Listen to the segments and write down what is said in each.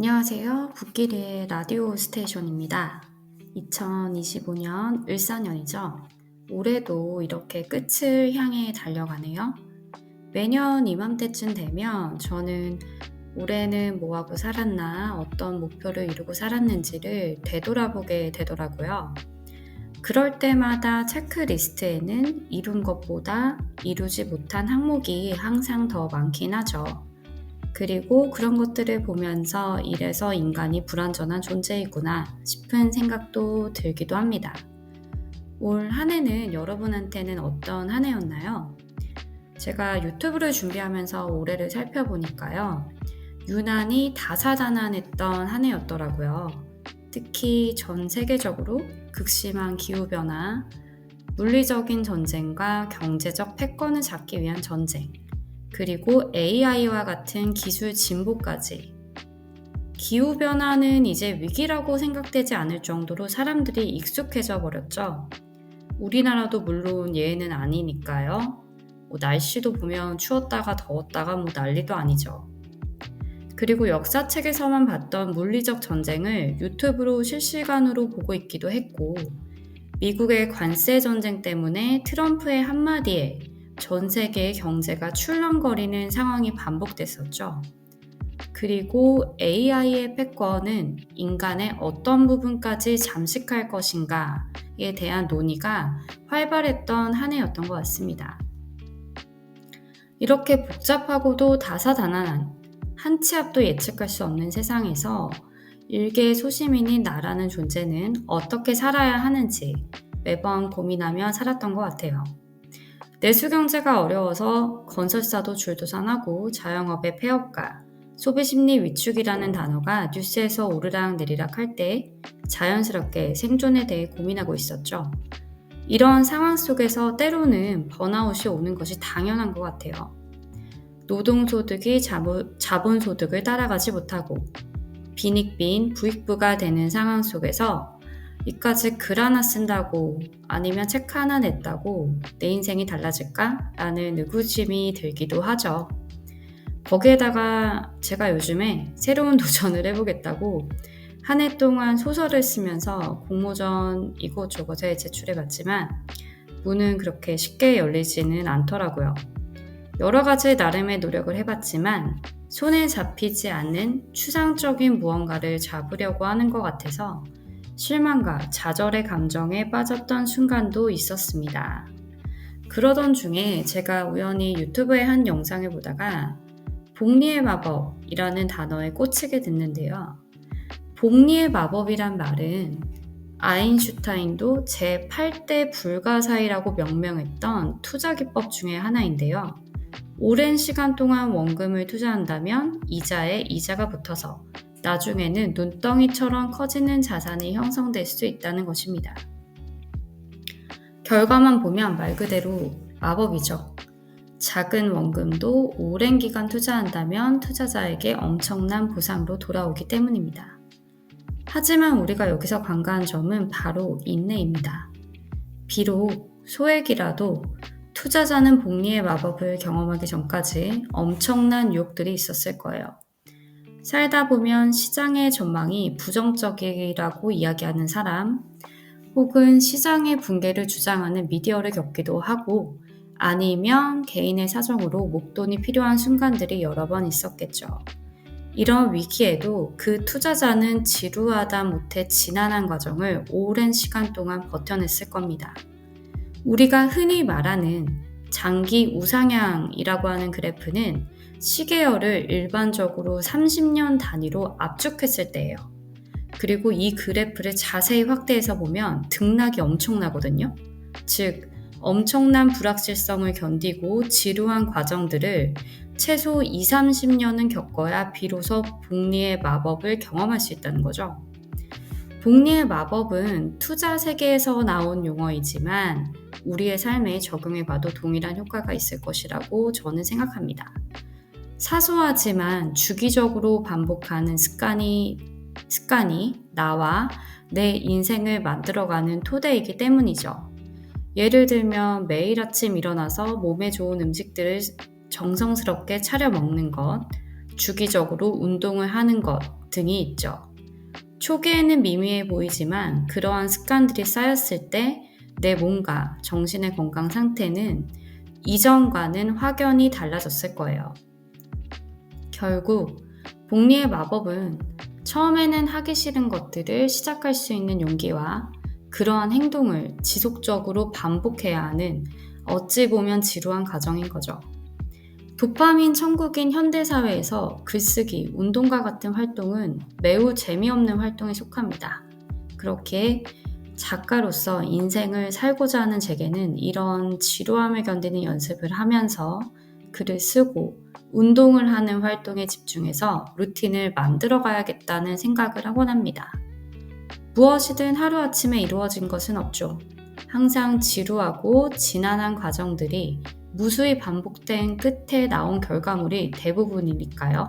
안녕하세요. 북길이의 라디오 스테이션입니다. 2025년 을사년이죠. 올해도 이렇게 끝을 향해 달려가네요. 매년 이맘때쯤 되면 저는 올해는 뭐하고 살았나, 어떤 목표를 이루고 살았는지를 되돌아보게 되더라고요. 그럴 때마다 체크리스트에는 이룬 것보다 이루지 못한 항목이 항상 더 많긴 하죠. 그리고 그런 것들을 보면서 이래서 인간이 불완전한 존재이구나 싶은 생각도 들기도 합니다. 올 한 해는 여러분한테는 어떤 한 해였나요? 제가 유튜브를 준비하면서 올해를 살펴보니까요. 유난히 다사다난했던 한 해였더라고요. 특히 전 세계적으로 극심한 기후변화, 물리적인 전쟁과 경제적 패권을 잡기 위한 전쟁, 그리고 AI와 같은 기술 진보까지. 기후변화는 이제 위기라고 생각되지 않을 정도로 사람들이 익숙해져 버렸죠. 우리나라도 물론 예외는 아니니까요. 날씨도 보면 추웠다가 더웠다가 난리도 아니죠. 그리고 역사책에서만 봤던 물리적 전쟁을 유튜브로 실시간으로 보고 있기도 했고, 미국의 관세 전쟁 때문에 트럼프의 한마디에 전 세계의 경제가 출렁거리는 상황이 반복됐었죠. 그리고 AI의 패권은 인간의 어떤 부분까지 잠식할 것인가에 대한 논의가 활발했던 한 해였던 것 같습니다. 이렇게 복잡하고도 다사다난한 한 치 앞도 예측할 수 없는 세상에서 일개의 소시민인 나라는 존재는 어떻게 살아야 하는지 매번 고민하며 살았던 것 같아요. 내수경제가 어려워서 건설사도 줄도산하고 자영업의 폐업과 소비심리 위축이라는 단어가 뉴스에서 오르락내리락 할 때 자연스럽게 생존에 대해 고민하고 있었죠. 이런 상황 속에서 때로는 번아웃이 오는 것이 당연한 것 같아요. 노동소득이 자본소득을 따라가지 못하고 빈익빈 부익부가 되는 상황 속에서 이까지 글 하나 쓴다고 아니면 책 하나 냈다고 내 인생이 달라질까? 라는 의구심이 들기도 하죠. 거기에다가 제가 요즘에 새로운 도전을 해보겠다고 한 해 동안 소설을 쓰면서 공모전 이곳저곳에 제출해봤지만 문은 그렇게 쉽게 열리지는 않더라고요. 여러 가지 나름의 노력을 해봤지만 손에 잡히지 않는 추상적인 무언가를 잡으려고 하는 것 같아서 실망과 좌절의 감정에 빠졌던 순간도 있었습니다. 그러던 중에 제가 우연히 유튜브의 한 영상을 보다가 복리의 마법이라는 단어에 꽂히게 됐는데요. 복리의 마법이란 말은 아인슈타인도 제8대 불가사의라고 명명했던 투자기법 중에 하나인데요. 오랜 시간 동안 원금을 투자한다면 이자에 이자가 붙어서 나중에는 눈덩이처럼 커지는 자산이 형성될 수 있다는 것입니다. 결과만 보면 말 그대로 마법이죠. 작은 원금도 오랜 기간 투자한다면 투자자에게 엄청난 보상으로 돌아오기 때문입니다. 하지만 우리가 여기서 간과한 점은 바로 인내입니다. 비록 소액이라도 투자자는 복리의 마법을 경험하기 전까지 엄청난 유혹들이 있었을 거예요. 살다 보면 시장의 전망이 부정적이라고 이야기하는 사람, 혹은 시장의 붕괴를 주장하는 미디어를 겪기도 하고, 아니면 개인의 사정으로 목돈이 필요한 순간들이 여러 번 있었겠죠. 이런 위기에도 그 투자자는 지루하다 못해 지난한 과정을 오랜 시간 동안 버텨냈을 겁니다. 우리가 흔히 말하는 장기 우상향이라고 하는 그래프는 시계열을 일반적으로 30년 단위로 압축했을 때예요. 그리고 이 그래프를 자세히 확대해서 보면 등락이 엄청나거든요. 즉, 엄청난 불확실성을 견디고 지루한 과정들을 최소 20-30년은 겪어야 비로소 복리의 마법을 경험할 수 있다는 거죠. 복리의 마법은 투자 세계에서 나온 용어이지만 우리의 삶에 적용해봐도 동일한 효과가 있을 것이라고 저는 생각합니다. 사소하지만 주기적으로 반복하는 습관이 나와 내 인생을 만들어가는 토대이기 때문이죠. 예를 들면 매일 아침 일어나서 몸에 좋은 음식들을 정성스럽게 차려 먹는 것, 주기적으로 운동을 하는 것, 등이 있죠. 초기에는 미미해 보이지만 그러한 습관들이 쌓였을 때 내 몸과 정신의 건강 상태는 이전과는 확연히 달라졌을 거예요. 결국 복리의 마법은 처음에는 하기 싫은 것들을 시작할 수 있는 용기와 그러한 행동을 지속적으로 반복해야 하는 어찌 보면 지루한 과정인 거죠. 도파민 천국인 현대사회에서 글쓰기, 운동과 같은 활동은 매우 재미없는 활동에 속합니다. 그렇게 작가로서 인생을 살고자 하는 제게는 이런 지루함을 견디는 연습을 하면서 글을 쓰고 운동을 하는 활동에 집중해서 루틴을 만들어 가야겠다는 생각을 하곤 합니다. 무엇이든 하루아침에 이루어진 것은 없죠. 항상 지루하고 지난한 과정들이 무수히 반복된 끝에 나온 결과물이 대부분이니까요.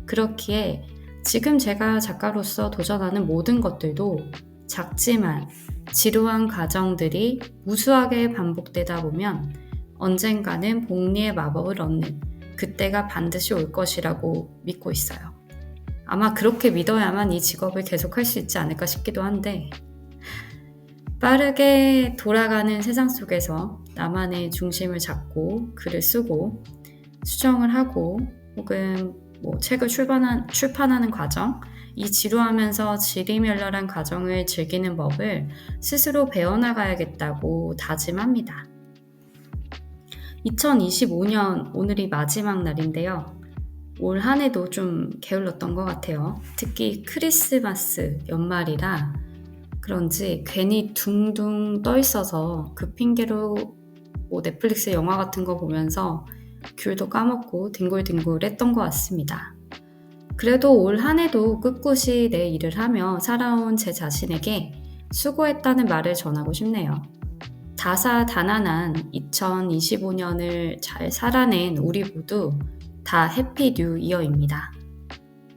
그렇기에 지금 제가 작가로서 도전하는 모든 것들도 작지만 지루한 과정들이 무수하게 반복되다 보면 언젠가는 복리의 마법을 얻는 그때가 반드시 올 것이라고 믿고 있어요. 아마 그렇게 믿어야만 이 직업을 계속할 수 있지 않을까 싶기도 한데 빠르게 돌아가는 세상 속에서 나만의 중심을 잡고 글을 쓰고 수정을 하고 혹은 책을 출판하는 과정, 이 지루하면서 지리멸렬한 과정을 즐기는 법을 스스로 배워나가야겠다고 다짐합니다. 2025년 오늘이 마지막 날인데요. 올 한 해도 좀 게을렀던 것 같아요. 특히 크리스마스 연말이라 그런지 괜히 둥둥 떠 있어서 그 핑계로 넷플릭스 영화 같은 거 보면서 귤도 까먹고 뒹굴뒹굴 했던 것 같습니다. 그래도 올 한 해도 꿋꿋이 내 일을 하며 살아온 제 자신에게 수고했다는 말을 전하고 싶네요. 다사다난한 2025년을 잘 살아낸 우리 모두 다 해피 뉴 이어입니다.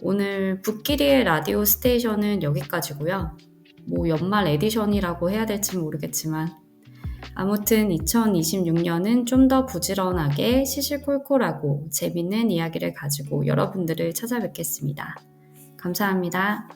오늘 북끼리의 라디오 스테이션은 여기까지고요. 연말 에디션이라고 해야 될지 모르겠지만 아무튼 2026년은 좀 더 부지런하게 시시콜콜하고 재밌는 이야기를 가지고 여러분들을 찾아뵙겠습니다. 감사합니다.